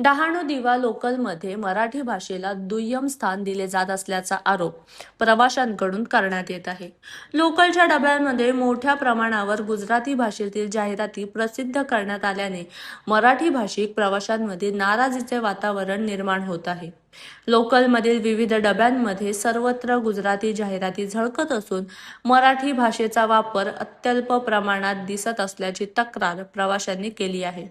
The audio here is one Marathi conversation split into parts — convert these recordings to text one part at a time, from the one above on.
डहाणू दिवा लोकलमध्ये मराठी भाषेला दुय्यम स्थान दिले जात असल्याचा आरोप प्रवाशांकडून करण्यात येत आहे. लोकलच्या डब्यांमध्ये मोठ्या प्रमाणावर गुजराती भाषेतील जाहिराती प्रसिद्ध करण्यात आल्याने मराठी भाषिक प्रवाशांमध्ये नाराजीचे वातावरण निर्माण होत आहे. लोकलमधील विविध डब्यांमध्ये सर्वत्र गुजराती जाहिराती झळकत असून मराठी भाषेचा वापर अत्यल्प प्रमाणात दिसत असल्याची तक्रार प्रवाशांनी केली आहे.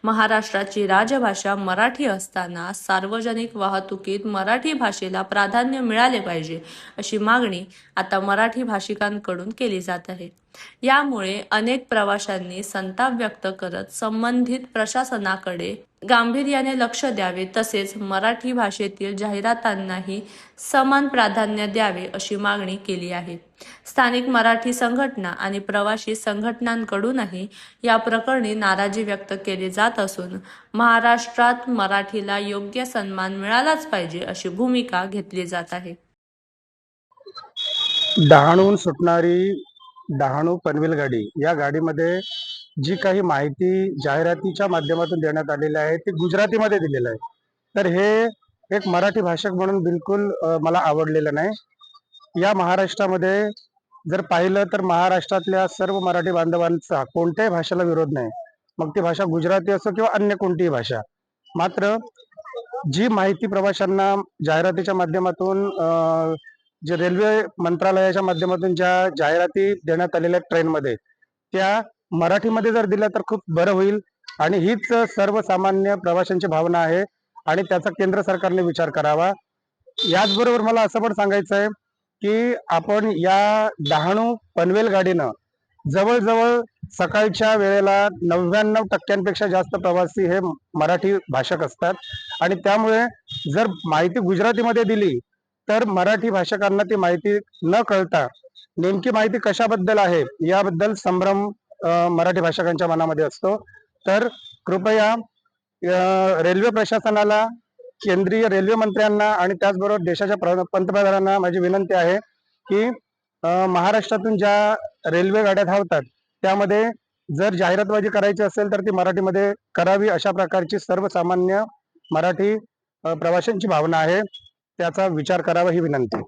महाराष्ट्राची राजभाषा मराठी असताना सार्वजनिक वाहतुकीत मराठी भाषेला प्राधान्य मिळाले पाहिजे अशी मागणी आता मराठी भाषिकांकडून केली जात आहे. यामुळे अनेक प्रवाशांनी संताप व्यक्त करत संबंधित प्रशासनाकडे गांभीर्याने लक्ष द्यावे तसेच मराठी भाषेतील जाहिरातांनाही समान प्राधान्य द्यावे अशी मागणी केली आहे. स्थानिक मराठी संघटना आणि प्रवासी संघटनांकडूनही या प्रकरणी नाराजी व्यक्त केली जात असून महाराष्ट्रात मराठीला योग्य सन्मान मिळालाच पाहिजे अशी भूमिका घेतली जात आहे. डहाणूहून सुटणारी डहाणू पनवेल गाडी, या गाडीमध्ये जी काही माहिती जाहिरातीच्या माध्यमातून देण्यात आलेली आहे ती गुजरातीमध्ये दिलेलं आहे. तर हे एक मराठी भाषक म्हणून बिलकुल मला आवडलेलं नाही. या महाराष्ट्रामध्ये जर पाहिलं तर महाराष्ट्रातल्या सर्व मराठी बांधवांचा कोणत्याही भाषेला विरोध नाही, मग ती भाषा गुजराती असो किंवा अन्य कोणतीही भाषा. मात्र जी माहिती प्रवाशांना जाहिरातीच्या माध्यमातून जे रेल्वे मंत्रालयाच्या माध्यमातून ज्या जाहिराती देण्यात आलेल्या ट्रेनमध्ये त्या मराठीमध्ये जर दिल्या तर खूप बरं होईल आणि हीच सर्वसामान्य प्रवाशांची भावना आहे आणि त्याचा केंद्र सरकारने विचार करावा. याचबरोबर मला असं पण सांगायचं आहे की आपण या डहाणू पनवेल गाडीनं जवळजवळ सकाळच्या वेळेला 99% जास्त प्रवासी हे मराठी भाषक असतात आणि त्यामुळे जर माहिती गुजरातीमध्ये दिली तर मराठी भाषकांना ती माहिती न कळता नेमकी माहिती कशाबद्दल आहे याबद्दल संभ्रम मराठी भाषकांच्या मनामध्ये असतो. तर कृपया रेल्वे प्रशासनाला, केंद्रीय रेल्वे मंत्र्यांना आणि त्याचबरोबर देशाच्या पंतप्रधानांना माझी विनंती आहे की महाराष्ट्रातून ज्या रेल्वे गाड्या धावतात त्यामध्ये जर जाहिरातबाजी करायची असेल तर ती मराठीमध्ये करावी, अशा प्रकारची सर्वसामान्य मराठी प्रवाशांची भावना आहे, त्याचा विचार करावा ही विनंती.